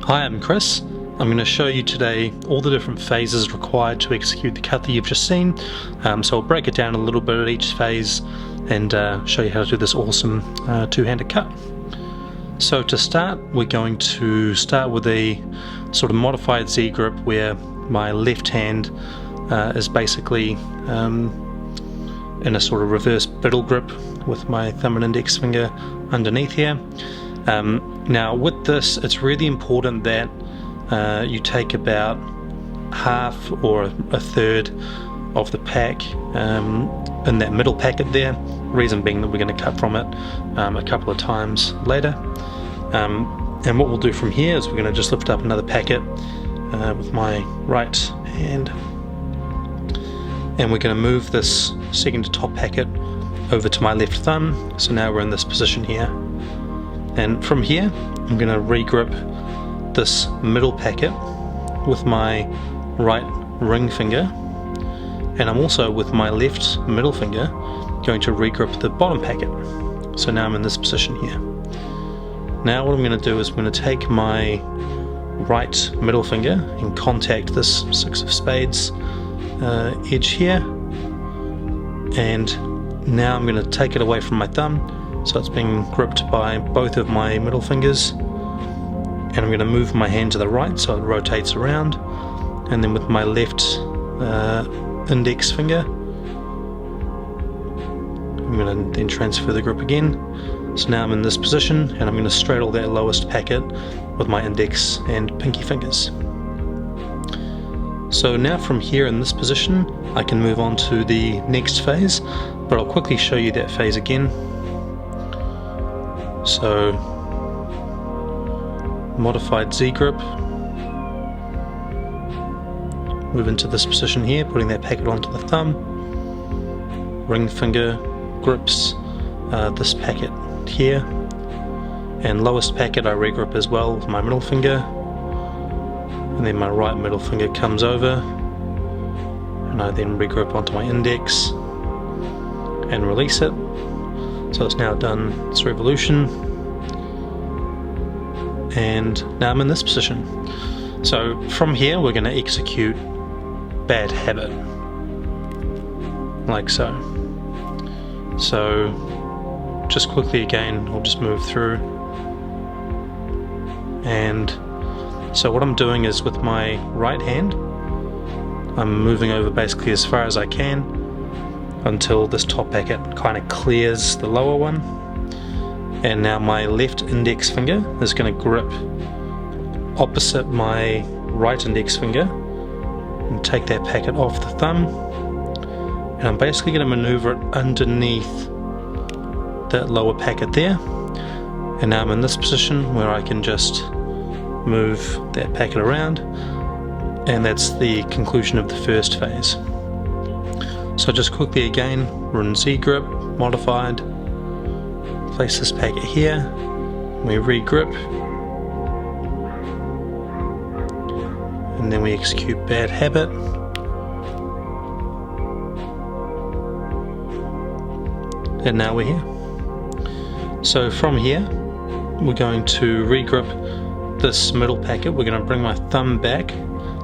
Hi, I'm Chris. I'm going to show you today all the different phases required to execute the cut that you've just seen. So I'll break it down a little bit at each phase and show you how to do this awesome two-handed cut. So to start, we're going to start with a sort of modified Z grip where my left hand is basically in a sort of reverse biddle grip with my thumb and index finger underneath here. Now with this, it's really important that you take about half or a third of the pack in that middle packet there. Reason being that we're going to cut from it a couple of times later. And what we'll do from here is we're going to just lift up another packet with my right hand, and we're going to move this second to top packet over to my left thumb. So now we're in this position here. And from here, I'm going to regrip this middle packet with my right ring finger, and I'm also with my left middle finger going to regrip the bottom packet. So now I'm in this position here. Now what I'm going to do is I'm going to take my right middle finger and contact this six of spades edge here, and now I'm going to take it away from my thumb. So it's being gripped by both of my middle fingers, and I'm going to move my hand to the right so it rotates around, and then with my left index finger I'm going to then transfer the grip again. So now I'm in this position and I'm going to straddle that lowest packet with my index and pinky fingers. So now from here in this position I can move on to the next phase, but I'll quickly show you that phase again. So modified Z grip, move into this position here, putting that packet onto the thumb, ring finger grips this packet here, and lowest packet I regrip as well with my middle finger, and then my right middle finger comes over and I then regrip onto my index and release it. So it's now done its revolution, and now I'm in this position. So from here we're going to execute bad habit, like so. So just quickly again, I'll just move through, and so what I'm doing is with my right hand I'm moving over basically as far as I can until this top packet kind of clears the lower one, and now my left index finger is going to grip opposite my right index finger and take that packet off the thumb, and I'm basically going to maneuver it underneath that lower packet there, and now I'm in this position where I can just move that packet around, and that's the conclusion of the first phase. So just quickly again, we're in Z grip, modified, place this packet here, we regrip, and then we execute bad habit, and now we're here. So from here we're going to regrip this middle packet. We're going to bring my thumb back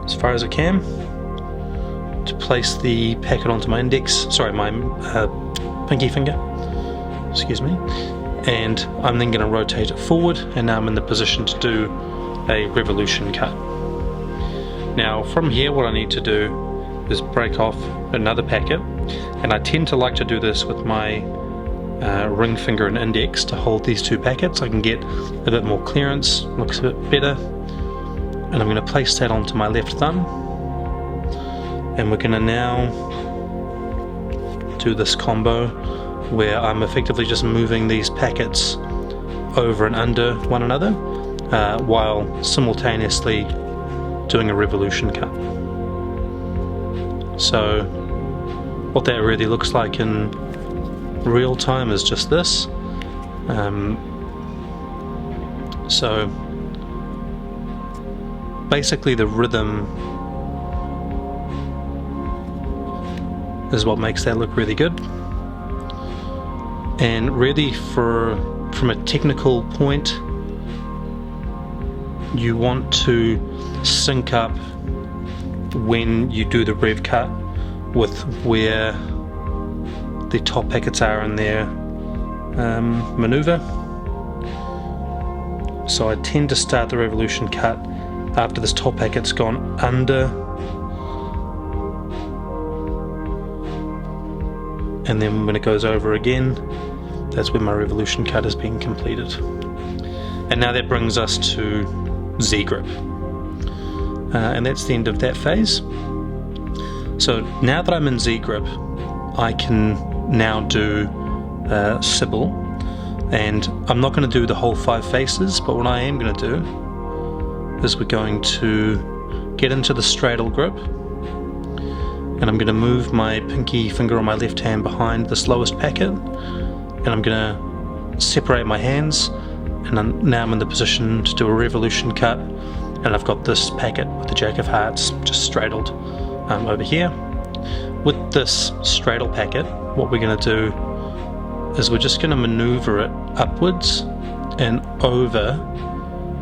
as far as I can to place the packet onto my index, sorry, my pinky finger, excuse me, and I'm then going to rotate it forward, and now I'm in the position to do a revolution cut. Now from here what I need to do is break off another packet, and I tend to like to do this with my ring finger and index to hold these two packets. I can get a bit more clearance, looks a bit better, and I'm going to place that onto my left thumb, and we're going to now do this combo where I'm effectively just moving these packets over and under one another while simultaneously doing a revolution cut. So what that really looks like in real time is just this. So basically the rhythm is what makes that look really good, and really from a technical point you want to sync up when you do the rev cut with where the top packets are in their maneuver. So I tend to start the revolution cut after this top packet's gone under, and then when it goes over again, that's when my revolution cut has been completed. And now that brings us to Z grip, and that's the end of that phase. So now that I'm in Z grip, I can now do Sybil, and I'm not going to do the whole 5 faces, but what I am going to do is we're going to get into the straddle grip, and I'm going to move my pinky finger on my left hand behind the slowest packet, and I'm going to separate my hands, and now I'm in the position to do a revolution cut, and I've got this packet with the Jack of Hearts just straddled over here. With this straddle packet, what we're going to do is we're just going to maneuver it upwards and over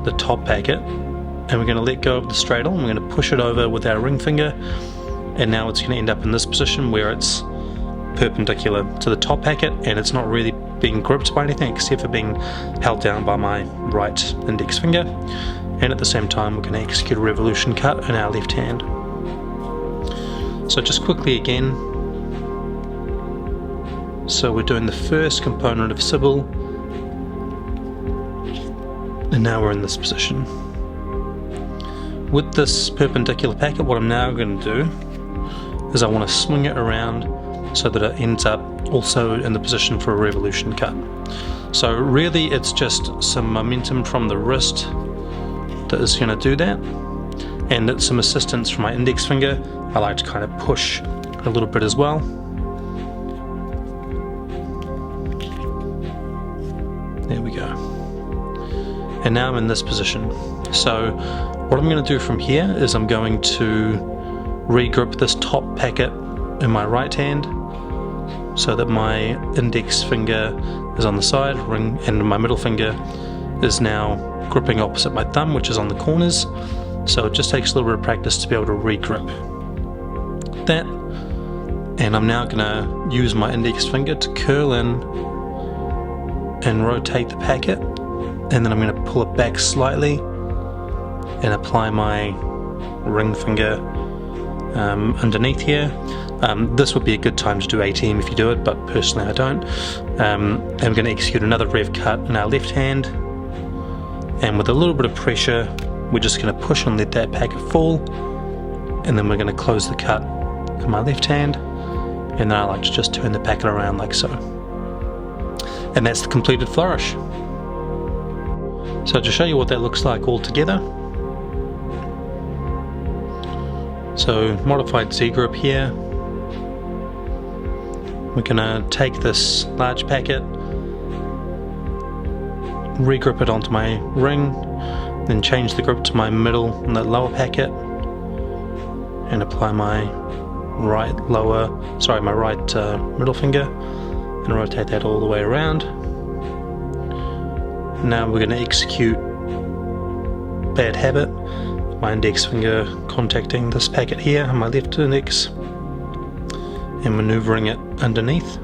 the top packet, and we're going to let go of the straddle, and we're going to push it over with our ring finger, and now it's going to end up in this position where it's perpendicular to the top packet, and it's not really being gripped by anything except for being held down by my right index finger. And at the same time, we're going to execute a revolution cut in our left hand. So just quickly again, so we're doing the first component of Sybil, and now we're in this position. With this perpendicular packet, what I'm now going to do is I want to swing it around so that it ends up also in the position for a revolution cut. So really it's just some momentum from the wrist that is going to do that, and it's some assistance from my index finger. I like to kind of push a little bit as well. There we go. And now I'm in this position. So what I'm going to do from here is I'm going to regrip this top packet in my right hand so that my index finger is on the side, ring, and my middle finger is now gripping opposite my thumb, which is on the corners. So it just takes a little bit of practice to be able to regrip that. And I'm now going to use my index finger to curl in and rotate the packet, and then I'm going to pull it back slightly and apply my ring finger underneath here. This would be a good time to do ATM if you do it, but personally I don't. I'm going to execute another rev cut in our left hand, and with a little bit of pressure we're just going to push and let that packet fall, and then we're going to close the cut in my left hand, and then I like to just turn the packet around like so. And that's the completed flourish. So to show you what that looks like all together, so modified Z grip here, we're going to take this large packet, regrip it onto my ring, then change the grip to my middle and the lower packet, and apply my right middle finger and rotate that all the way around. Now we're going to execute bad habit, my index finger contacting this packet here on my left index and maneuvering it underneath.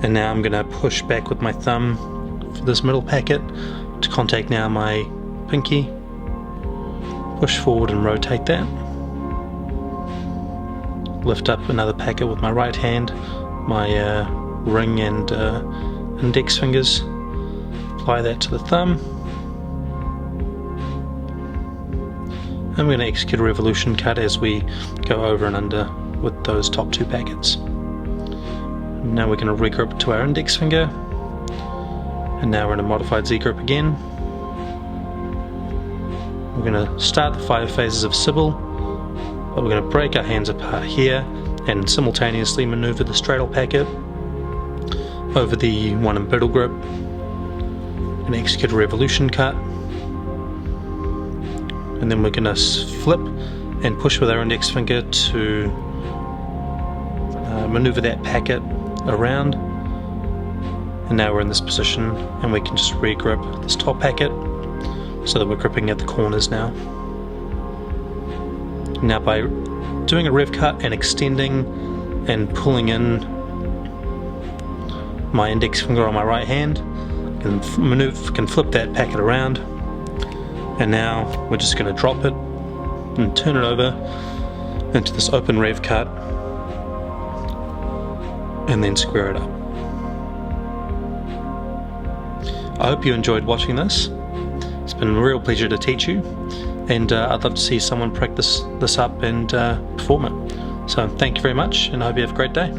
And now I'm going to push back with my thumb for this middle packet to contact now my pinky, push forward and rotate that, lift up another packet with my right hand, my ring and index fingers, apply that to the thumb. I'm going to execute a revolution cut as we go over and under with those top 2 packets. Now we're going to regrip to our index finger, and now we're in a modified Z grip again. We're going to start the 5 phases of Sybil, but we're going to break our hands apart here and simultaneously maneuver the straddle packet over the one in middle grip and execute a revolution cut, and then we're going to flip and push with our index finger to maneuver that packet around, and now we're in this position and we can just regrip this top packet so that we're gripping at the corners now. Now by doing a rev cut and extending and pulling in my index finger on my right hand, can flip that packet around, and now we're just going to drop it and turn it over into this open rev cut and then square it up. I hope you enjoyed watching this. It's been a real pleasure to teach you, and I'd love to see someone practice this up and perform it. So thank you very much, and I hope you have a great day.